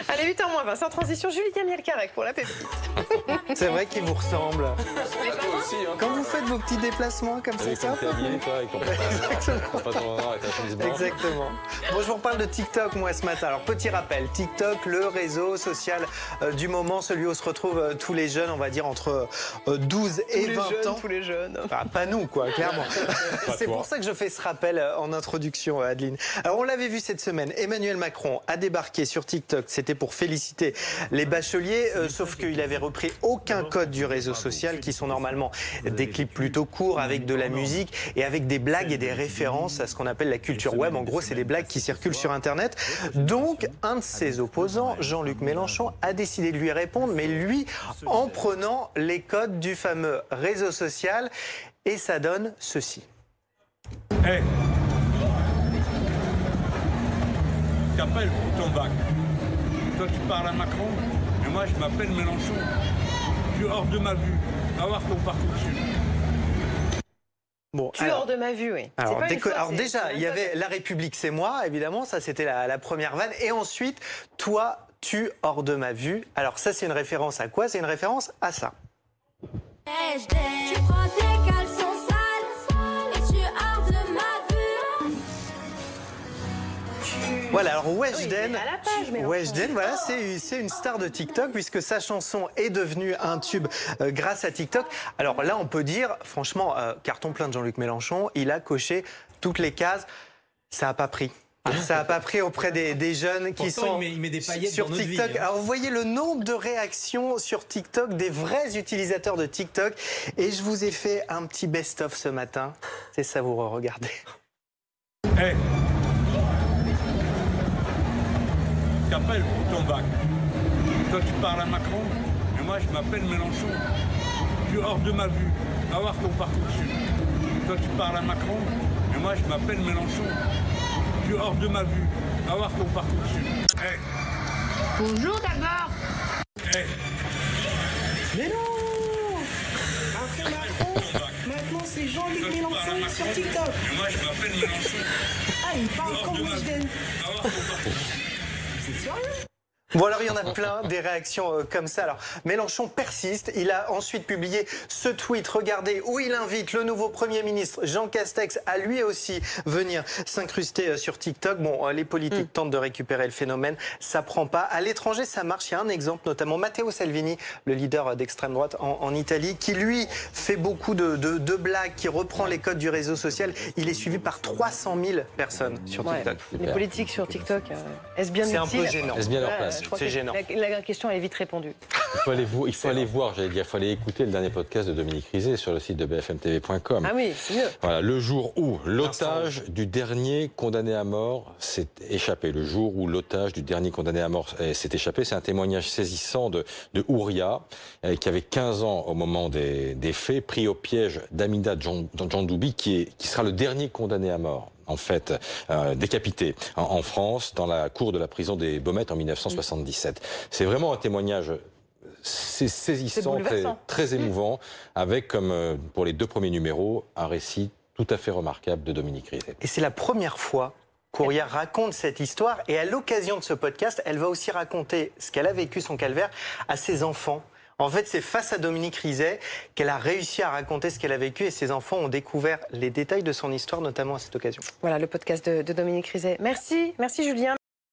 Allez, 8h moins 20, sans transition, Julien Mielcarrec pour la pépite. C'est vrai qu'il vous ressemble. Aussi, hein. Quand vous faites vos petits déplacements comme ça, c'est un peu... Exactement. Bon, je vous reparle de TikTok, moi, ce matin. Alors, petit rappel, TikTok, le réseau social du moment, celui où se retrouvent tous les jeunes, on va dire, entre 12 et 20 ans. Tous les jeunes. Ah, pas nous, quoi, clairement. C'est pour ça que je fais ce rappel en introduction, Adeline. Alors, on l'avait vu cette semaine, Emmanuel Macron a débarqué sur TikTok. C'était pour féliciter les bacheliers, sauf qu'il avait repris aucun code du réseau social, qui sont normalement des clips plutôt courts, avec de la musique et avec des blagues et des références à ce qu'on appelle la culture web. En gros, c'est des blagues qui circulent sur Internet. Donc, un de ses opposants, Jean-Luc Mélenchon, a décidé de lui répondre, mais lui, en prenant les codes du fameux réseau social. Et ça donne ceci. Hey, t'appelles pour ton bac. Toi, tu parles à Macron, et moi, je m'appelle Mélenchon. Tu es hors de ma vue. Va voir ton parcours dessus. Bon, tu es hors de ma vue, oui. Alors, déjà, il y avait La République, c'est moi, évidemment. Ça, c'était la première vanne. Et ensuite, toi, tu hors de ma vue. Alors, ça, c'est une référence à quoi? C'est une référence à ça. Tu prends tes caleçons sales et tu es hors de ma vue. Voilà, alors Weshden, Weshden, voilà, c'est une star de TikTok puisque sa chanson est devenue un tube grâce à TikTok. Alors là, on peut dire, franchement, carton plein de Jean-Luc Mélenchon, il a coché toutes les cases, ça n'a pas pris. Ça n'a pas pris auprès des jeunes qui sont il met des paillettes sur dans notre TikTok. vie, hein. Alors vous voyez le nombre de réactions sur TikTok des vrais utilisateurs de TikTok. Et je vous ai fait un petit best-of ce matin. C'est savoureux, regardez. Hey, t'appelles pour ton bac. Toi, tu parles à Macron, et moi, je m'appelle Mélenchon. Tu es hors de ma vue. Va voir ton parcours dessus. Toi, tu parles à Macron, et moi, je m'appelle Mélenchon. Tu es hors de ma vue. Va voir ton parcours dessus. Hey. Bonjour d'abord. Hey. Mais non! Après Macron, maintenant c'est Jean-Luc Mélenchon sur TikTok. Et moi, je m'appelle Mélenchon. Ah, il parle comme Weshden. Va voir ton parcours dessus. C'est sérieux? Bon, alors il y en a plein des réactions comme ça. Alors Mélenchon persiste. Il a ensuite publié ce tweet, regardez, où il invite le nouveau Premier ministre Jean Castex à lui aussi venir s'incruster sur TikTok. Bon, les politiques tentent de récupérer le phénomène. Ça prend pas. À l'étranger, ça marche. Il y a un exemple, notamment Matteo Salvini, le leader d'extrême droite en Italie, qui lui fait beaucoup de blagues, qui reprend les codes du réseau social. Il est suivi par 300 000 personnes sur TikTok. Les politiques sur TikTok, est-ce bien utile? C'est un peu gênant. Est-ce bien leur place? Je crois C'est que gênant. La question elle est vite répondue. Il faut aller voir, j'allais dire, il faut aller écouter le dernier podcast de Dominique Rizet sur le site de bfmtv.com. Ah oui, c'est mieux. Voilà, le jour où l'otage du dernier condamné à mort s'est échappé. Le jour où l'otage du dernier condamné à mort s'est échappé, c'est un témoignage saisissant de Ouria, qui avait 15 ans au moment des faits, pris au piège d'Amida Djandoubi, qui sera le dernier condamné à mort. En fait, décapité en France, dans la cour de la prison des Baumettes en 1977. C'est vraiment un témoignage saisissant, très émouvant, avec, comme pour les 2 premiers numéros, un récit tout à fait remarquable de Dominique Rizet. Et c'est la première fois qu'Ouria raconte cette histoire. Et à l'occasion de ce podcast, elle va aussi raconter ce qu'elle a vécu, son calvaire, à ses enfants. En fait, c'est face à Dominique Rizet qu'elle a réussi à raconter ce qu'elle a vécu et ses enfants ont découvert les détails de son histoire, notamment à cette occasion. Voilà le podcast de Dominique Rizet. Merci Julien.